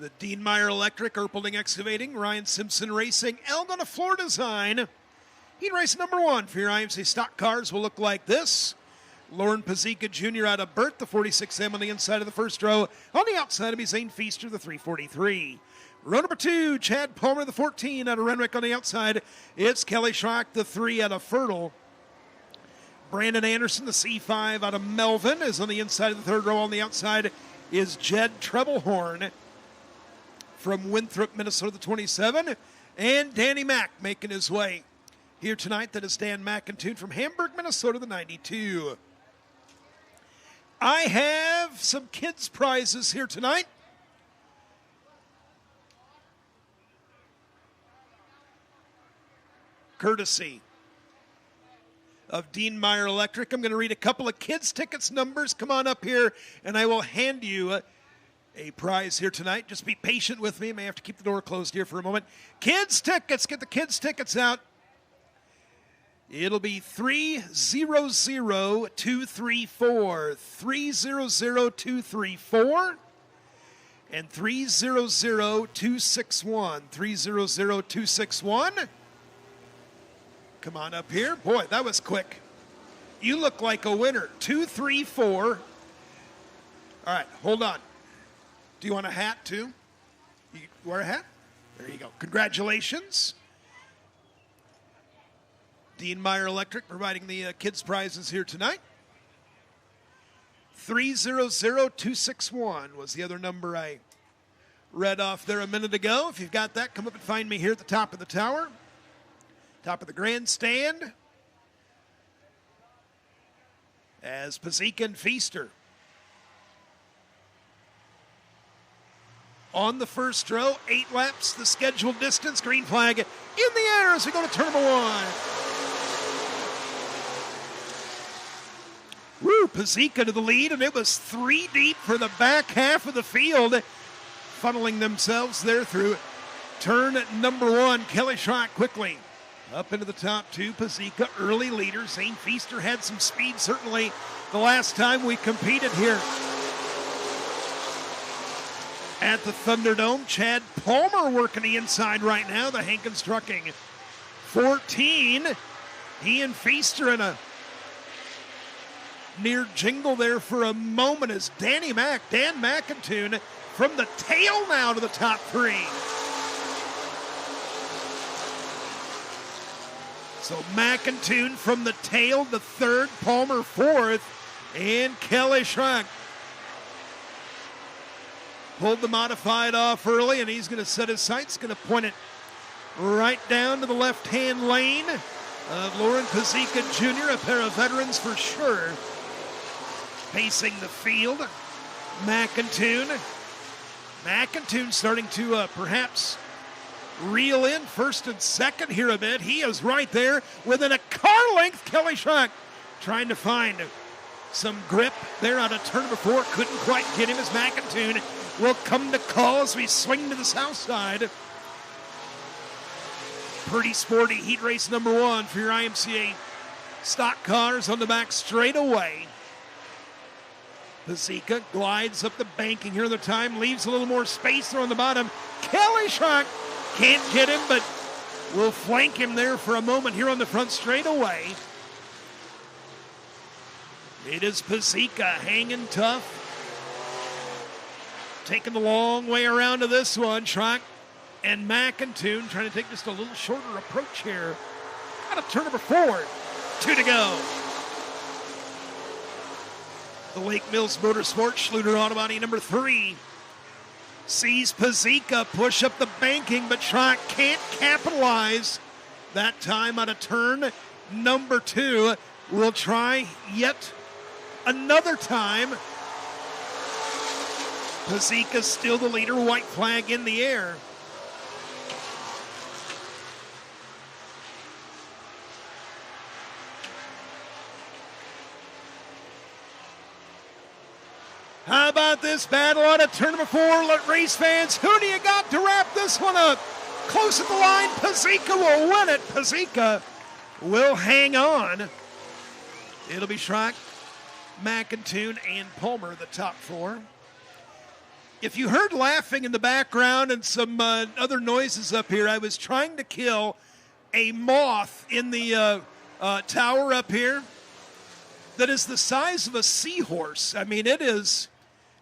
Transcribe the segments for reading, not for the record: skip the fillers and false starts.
The Dean Meyer Electric, Erpelding Excavating, Ryan Simpson Racing, Algona Floor Design. Heat race number 1 for your IMCA stock cars will look like this. Lauren Pazika Jr. out of Burt, the 46M on the inside of the first row. On the outside will be Zane Feaster, the 343. Row number 2, Chad Palmer, the 14 out of Renwick on the outside. It's Kelly Schrock, the 3 out of Fertile. Brandon Anderson, the C5 out of Melvin, is on the inside of the third row. On the outside is Jed Treblehorn from Winthrop, Minnesota, the 27. And Danny Mack making his way here tonight. That is Dan McIntoon from Hamburg, Minnesota, the 92. I have some kids' prizes here tonight. Courtesy of Dean Meyer Electric. I'm going to read a couple of kids' tickets numbers. Come on up here, and I will hand you a prize here tonight. Just be patient with me. I may have to keep the door closed here for a moment. Kids' tickets. Get the kids' tickets out. It'll be 300-234. 300-234. And 300-261. 300-261. Come on up here. Boy, that was quick. You look like a winner. 234. All right, hold on. Do you want a hat too? You wear a hat? There you go. Congratulations. Dean Meyer Electric providing the kids' prizes here tonight. 300-261 was the other number I read off there a minute ago. If you've got that, come up and find me here at the top of the tower, top of the grandstand, as Pazika and Feaster on the first row. 8 laps, the scheduled distance. Green flag in the air as we go to turn number 1. Woo, Pazika to the lead, and it was 3 deep for the back half of the field, funneling themselves there through turn number 1. Kelly Schrock quickly up into the top 2. Pazika, early leader. Zane Feaster had some speed, certainly, the last time we competed here at the Thunderdome. Chad Palmer working the inside right now, the Hankins Trucking 14. He and Feaster in a near jingle there for a moment as Dan McIntoon from the tail now to the top 3. So McIntoon from the tail to 3rd, Palmer 4th, and Kelly Schrock pulled the modified off early, and he's going to set his sights, going to point it right down to the left-hand lane of Lauren Pazika Jr., a pair of veterans for sure, pacing the field. McIntoon starting to perhaps reel in first and second here a bit. He is right there within a car length. Kelly Schrock trying to find some grip there out of turn number 4. Couldn't quite get him as McIntoon will come to call as we swing to the south side. Pretty sporty heat race number 1 for your IMCA stock cars on the back straightaway. Pazika glides up the banking here in the time, leaves a little more space there on the bottom. Kelly Schrock can't get him, but will flank him there for a moment here on the front straightaway. It is Pazika hanging tough, taking the long way around to this one. Schrock and McIntoon trying to take just a little shorter approach here. Out of turn number 4, 2 to go. The Lake Mills Motorsports Schluter Auto Body number 3 sees Pazika push up the banking, but Schrock can't capitalize that time out of turn number 2. We'll try yet another time. Pazika still the leader, white flag in the air. How about this battle out of turn number 4? Let race fans, who do you got to wrap this one up? Close at the line, Pazika will win it. Pazika will hang on. It'll be Schrock, McIntoon, and Palmer, the top 4. If you heard laughing in the background and some other noises up here, I was trying to kill a moth in the tower up here that is the size of a seahorse. I mean, it is.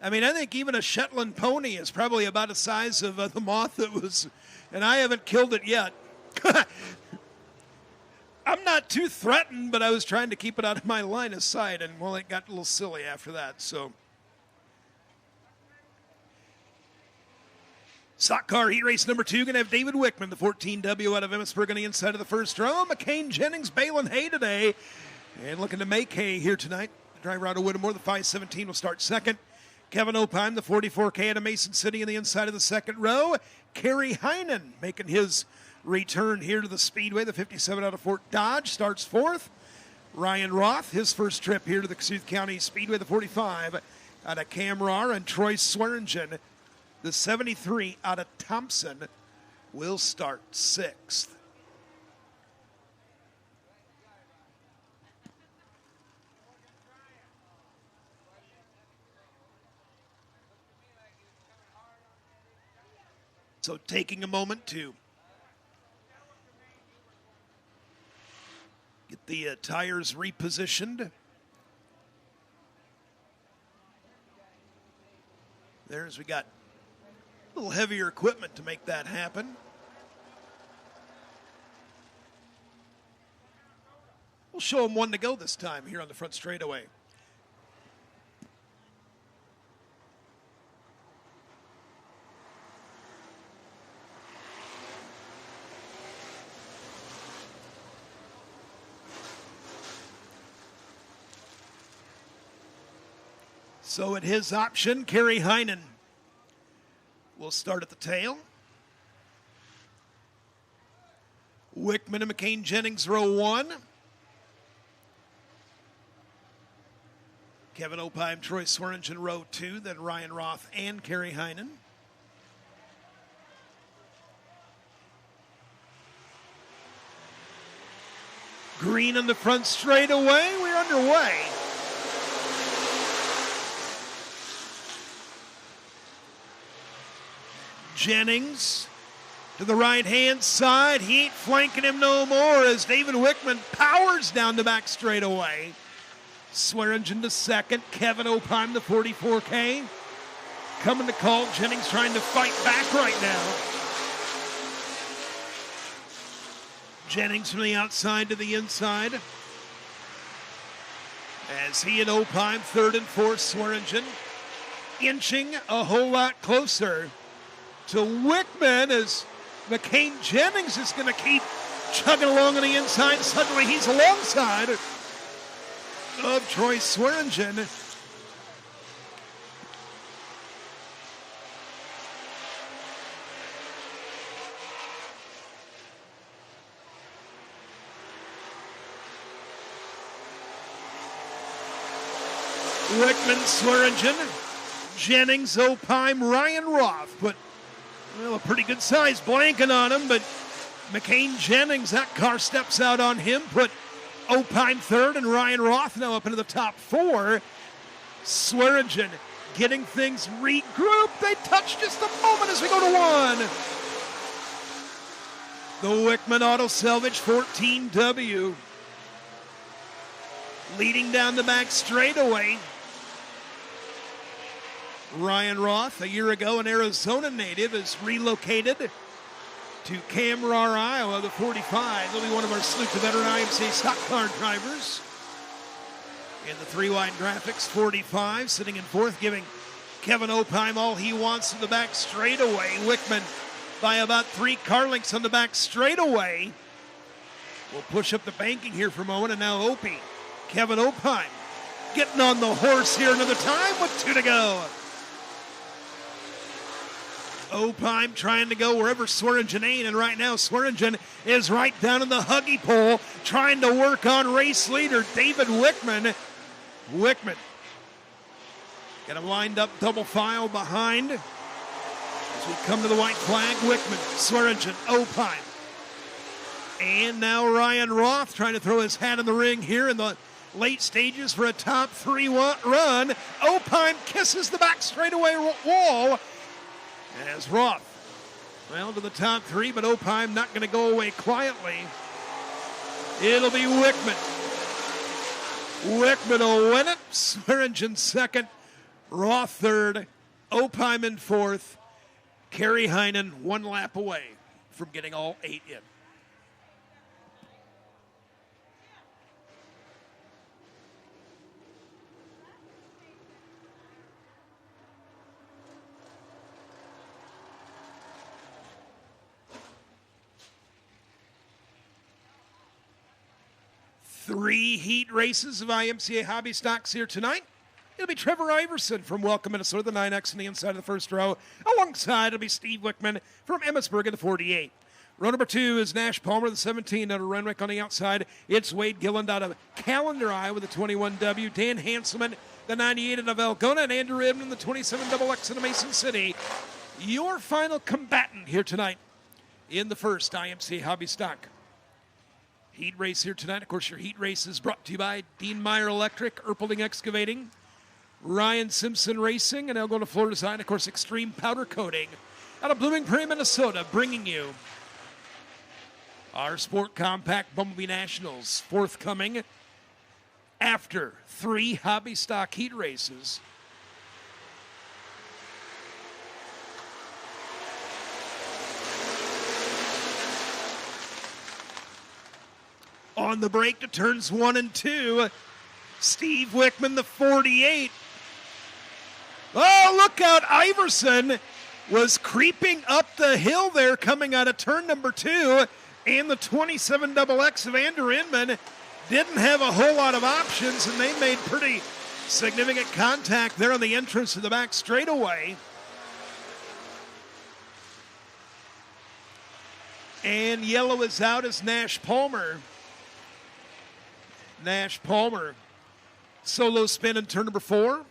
I mean, I think even a Shetland pony is probably about the size of the moth that was, and I haven't killed it yet. I'm not too threatened, but I was trying to keep it out of my line of sight, and, well, it got a little silly after that, so. Stock car heat race number 2, going to have David Wickman, the 14W out of Emmitsburg on the inside of the first row. McCain Jennings bailing hay today and looking to make hay here tonight. The driver out of Whittemore, the 517, will start second. Kevin Opheim, the 44K out of Mason City on the inside of the second row. Kerry Heinen making his return here to the Speedway. The 57 out of Fort Dodge starts fourth. Ryan Roth, his first trip here to the Kossuth County Speedway, the 45 out of Camrar, and Troy Swearingen, the 73 out of Thompson, will start sixth. So taking a moment to get the tires repositioned. There's, we got a little heavier equipment to make that happen. We'll show them one to go this time here on the front straightaway. So at his option, Kerry Heinen will start at the tail. Wickman and McCain Jennings, row 1. Kevin Opheim, Troy Swearingen, row 2. Then Ryan Roth and Kerry Heinen. Green on the front straightaway. We're underway. Jennings to the right-hand side. He ain't flanking him no more as David Wickman powers down the back straightaway. Swearingen to second. Kevin Opheim, the 44K, coming to call. Jennings trying to fight back right now. Jennings from the outside to the inside as he and Opheim, third and fourth. Swearingen inching a whole lot closer to Wickman as McCain Jennings is going to keep chugging along on the inside. Suddenly he's alongside of Troy Swearingen. Wickman, Swearingen, Jennings, Opheim, Ryan Roth put, well, a pretty good size blanket on him, but McCain Jennings, that car steps out on him, put Opheim third and Ryan Roth now up into the top 4. Swearingen getting things regrouped. They touch just a moment as we go to 1. The Wickman Auto Salvage 14W leading down the back straightaway. Ryan Roth, a year ago an Arizona native, is relocated to Camrar, Iowa, the 45. He'll be one of our salute to veteran IMCA stock car drivers. In the 3-wide graphics, 45, sitting in fourth, giving Kevin Opheim all he wants in the back straightaway. Wickman by about 3 car lengths on the back straightaway. We'll push up the banking here for a moment, and now Opie, Kevin Opheim, getting on the horse here another time with 2 to go. Opheim trying to go wherever Swearingen ain't, and right now Swearingen is right down in the huggy pole trying to work on race leader David Wickman. Wickman got him lined up double file behind as we come to the white flag. Wickman, Swearingen, Opheim, and now Ryan Roth trying to throw his hat in the ring here in the late stages for a top three run. Opine kisses the back straightaway wall as Roth, well, to the top three, but Opine not going to go away quietly. It'll be Wickman. Wickman will win it. Swearingen second. Roth third. Opine in fourth. Kerry Heinen 1 lap away from getting all 8 in. Three heat races of IMCA Hobby Stocks here tonight. It'll be Trevor Iverson from Welcome, Minnesota, the 9X on the inside of the first row. Alongside, it'll be Steve Wickman from Emmitsburg in the 48. Row number 2 is Nash Palmer, the 17 out of Renwick on the outside. It's Wade Gilland out of Callender, Iowa, the 21W. Dan Hanselman, the 98 out of Algona, and Andrew Edmond, the 27XX out of Mason City. Your final combatant here tonight in the first IMCA Hobby Stock heat race here tonight. Of course, your heat race is brought to you by Dean Meyer Electric, Erpelding Excavating, Ryan Simpson Racing, and Algona Floor Design. Of course, Extreme Powder Coating out of Blooming Prairie, Minnesota, bringing you our Sport Compact Bumblebee Nationals, forthcoming after 3 hobby stock heat races. On the break to turns 1 and 2, Steve Wickman, the 48. Oh, look out, Iverson was creeping up the hill there coming out of turn number 2, and the 27XX of Andrew Inman didn't have a whole lot of options, and they made pretty significant contact there on the entrance to the back straightaway. And yellow is out as Nash Palmer. Nash Palmer, solo spin in turn number 4.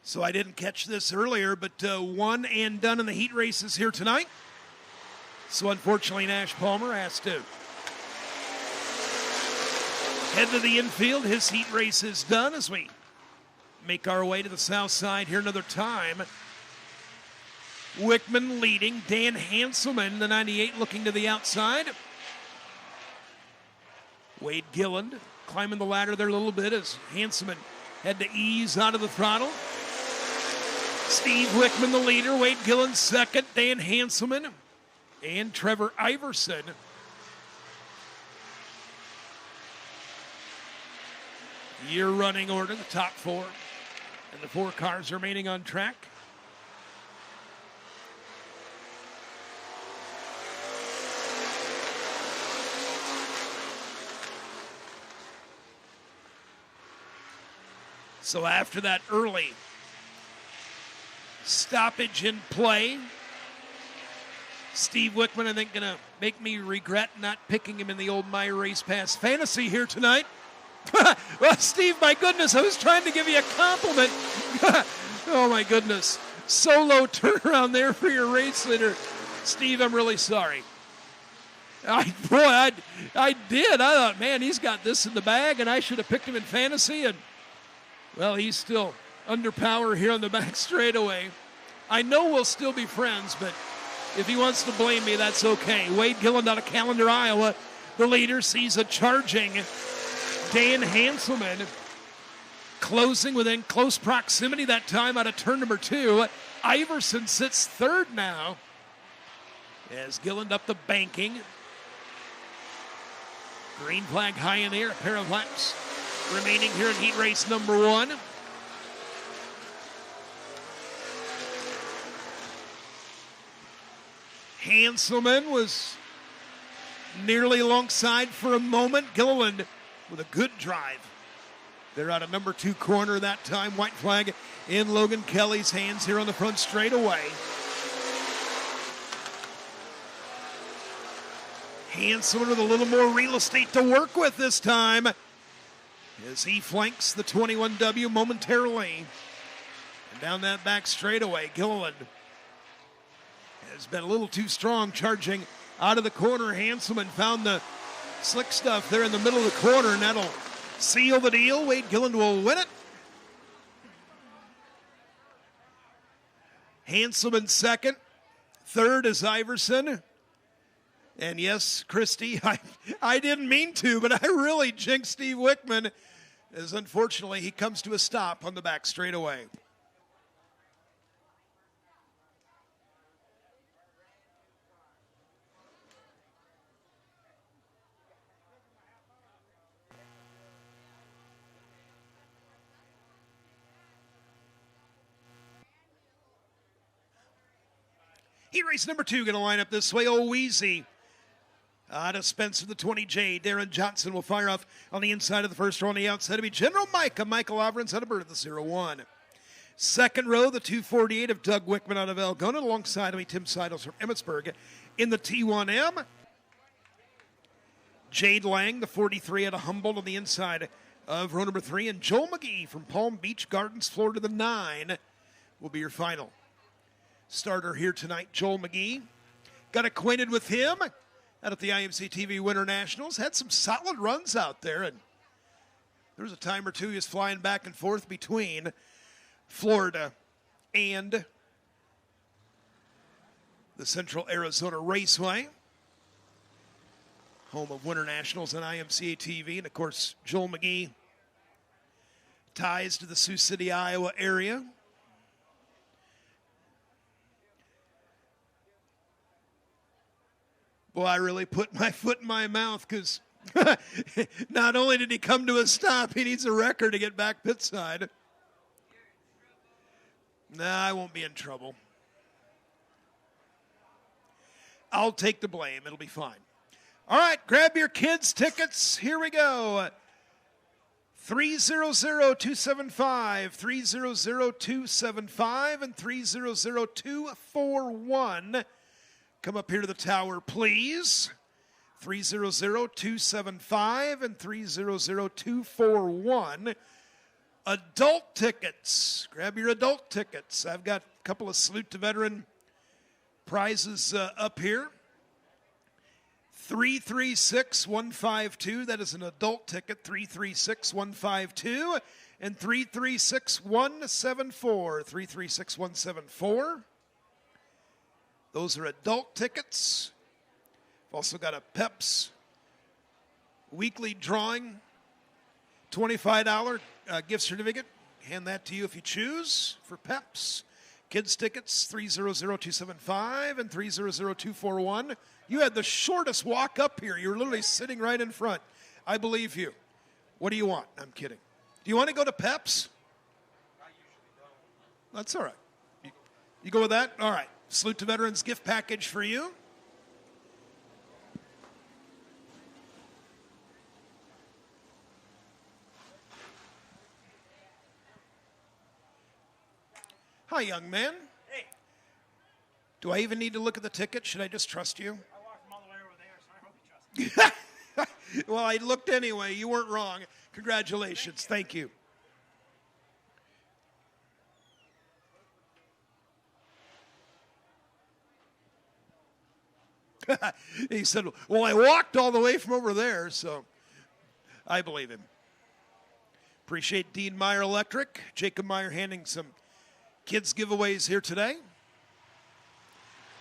So I didn't catch this earlier, but 1 and done in the heat races here tonight. So unfortunately, Nash Palmer has to head to the infield. His heat race is done as we make our way to the south side here another time. Wickman leading. Dan Hanselman, the 98, looking to the outside. Wade Gilland climbing the ladder there a little bit as Hanselman had to ease out of the throttle. Steve Wickman, the leader. Wade Gilland, second. Dan Hanselman and Trevor Iverson. Year running order, the top 4. And the 4 cars remaining on track. So after that early stoppage in play, Steve Wickman, I think, going to make me regret not picking him in the old My Race Pass fantasy here tonight. Well, Steve, my goodness, I was trying to give you a compliment. Oh, my goodness. Solo turnaround there for your race leader. Steve, I'm really sorry. I did. I thought, man, he's got this in the bag, and I should have picked him in fantasy, and well, he's still under power here on the back straightaway. I know we'll still be friends, but if he wants to blame me, that's okay. Wade Gilland out of Callender, Iowa. The leader sees a charging Dan Hanselman closing within close proximity that time out of turn number 2. Iverson sits third now as Gilland up the banking. Green flag high in the air, a pair of laps remaining here in heat race number 1. Hanselman was nearly alongside for a moment. Gilliland with a good drive. They're out of number 2 corner that time. White flag in Logan Kelly's hands here on the front straightaway. Hanselman with a little more real estate to work with this time as he flanks the 21W momentarily. And down that back straightaway, Gilliland has been a little too strong, charging out of the corner. Hanselman found the slick stuff there in the middle of the corner, and that'll seal the deal. Wade Gilliland will win it. Hanselman second. Third is Iverson. And yes, Christy, I didn't mean to, but I really jinxed Steve Wickman, as unfortunately he comes to a stop on the back straightaway. Heat race number 2 going to line up this way. Oh, Wheezy. Out of Spencer, the 20J. Darren Johnson will fire off on the inside of the first row. On the outside, it'll be General Micah. Michael Averins out of Bird at the 0-1. Second row, the 248 of Doug Wickman out of Algona. Alongside me, Tim Seidels from Emmitsburg in the T1M. Jade Lang, the 43 out of Humboldt on the inside of row number 3. And Joel McGee from Palm Beach Gardens, Florida, the 9 will be your final starter here tonight. Joel McGee. Got acquainted with him out at the IMCA TV Winter Nationals. Had some solid runs out there, and there was a time or two he was flying back and forth between Florida and the Central Arizona Raceway, home of Winter Nationals and IMCA TV. And of course, Joel McGee, ties to the Sioux City, Iowa area. Boy, I really put my foot in my mouth, because not only did he come to a stop, he needs a record to get back pit side. Nah, I won't be in trouble. I'll take the blame. It'll be fine. All right, grab your kids' tickets. Here we go. 300-275, 300-275, and 300-241. Come up here to the tower, please. 300-275 and 300-241. Adult tickets. Grab your adult tickets. I've got a couple of Salute to Veteran prizes up here. 336-152. That is an adult ticket. 336-152 and 336-174. 336-174. Those are adult tickets. I've also got a Peps weekly drawing, $25 gift certificate. Hand that to you if you choose for Peps. Kids tickets, 300-275 and 300-241. You had the shortest walk up here. You were literally sitting right in front. I believe you. What do you want? I'm kidding. Do you want to go to Peps? I usually don't. That's all right. You go with that? All right. Salute to Veterans gift package for you. Hi, young man. Hey. Do I even need to look at the ticket? Should I just trust you? I walked from all the way over there, so I hope you trust me. Well, I looked anyway. You weren't wrong. Congratulations. Thank you. He said, well, I walked all the way from over there, so I believe him. Appreciate Dean Meyer Electric, Jacob Meyer handing some kids giveaways here today.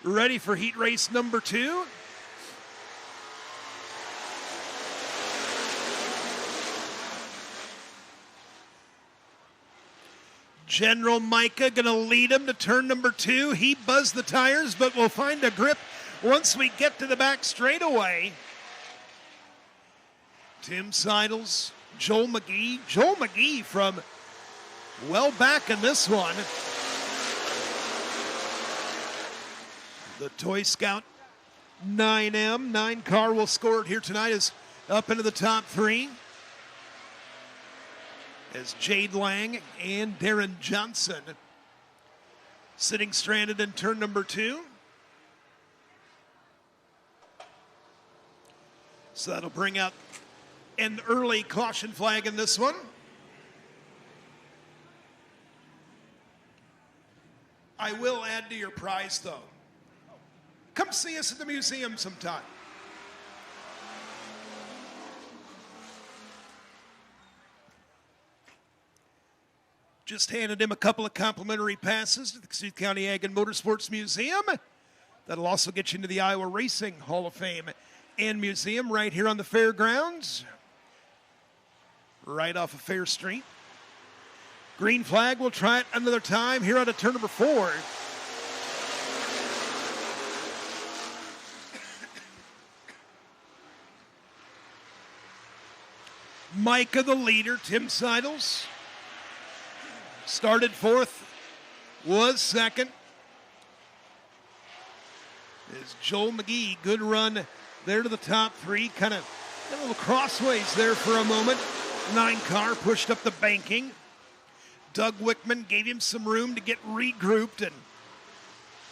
Ready for heat race number 2. General Micah going to lead him to turn number 2. He buzzed the tires, but will find a grip once we get to the back straightaway. Tim Seidels, Joel McGee. Joel McGee from well back in this one. The Toy Scout 9M. 9 car will score it here tonight is up into the top 3. As Jade Lang and Darren Johnson sitting stranded in turn number 2. So that'll bring out an early caution flag in this one. I will add to your prize, though. Come see us at the museum sometime. Just handed him a couple of complimentary passes to the Kossuth County Ag and Motorsports Museum. That'll also get you into the Iowa Racing Hall of Fame and Museum right here on the fairgrounds, right off of Fair Street. Green flag, we'll try it another time here out of turn number 4. Micah the leader, Tim Seidels started 4th, was 2nd. Is Joel McGee, good run there to the top 3, kind of a little crossways there for a moment. 9 car pushed up the banking. Doug Wickman gave him some room to get regrouped, and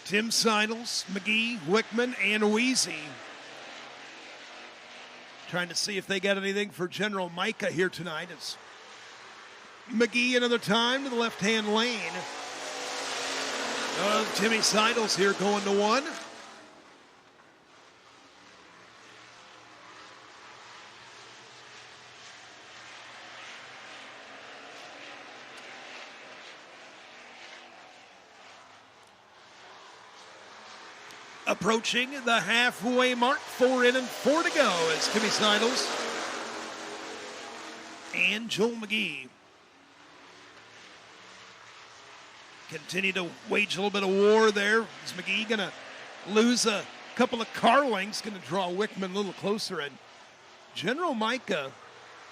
Tim Seidels, McGee, Wickman, and Weezy trying to see if they got anything for General Micah here tonight. It's McGee another time to the left-hand lane of Timmy Seidels here going to 1. Approaching the halfway mark, 4 in and 4 to go as Timmy Seidels and Joel McGee continue to wage a little bit of war there. Is McGee going to lose a couple of car lengths, going to draw Wickman a little closer, and General Micah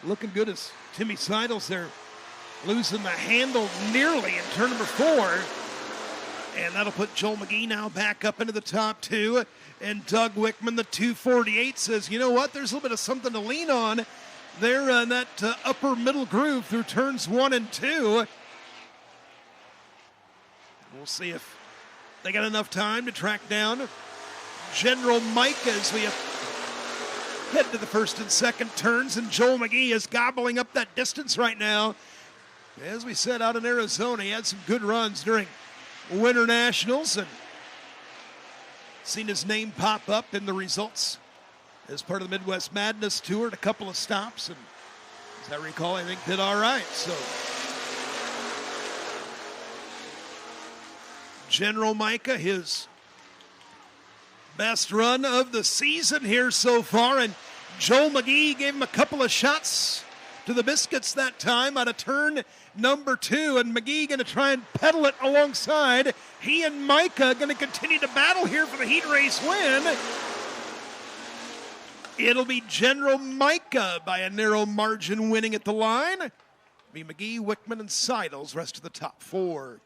looking good as Timmy Seidels there, losing the handle nearly in turn number 4. And that'll put Joel McGee now back up into the top 2. And Doug Wickman, the 248, says, you know what, there's a little bit of something to lean on there in that upper middle groove through turns 1 and 2. We'll see if they got enough time to track down General Micah as we head to the first and second turns. And Joel McGee is gobbling up that distance right now. As we said, out in Arizona, he had some good runs during Winter Nationals and seen his name pop up in the results as part of the Midwest Madness Tour at a couple of stops, and as I recall, I think did all right. So General Micah, his best run of the season here so far, and Joel McGee gave him a couple of shots to the biscuits that time out of turn number 2, and McGee going to try and pedal it alongside. He and Micah going to continue to battle here for the heat race win. It'll be General Micah by a narrow margin winning at the line. It'll be McGee, Wickman, and Seidels, rest of the top 4.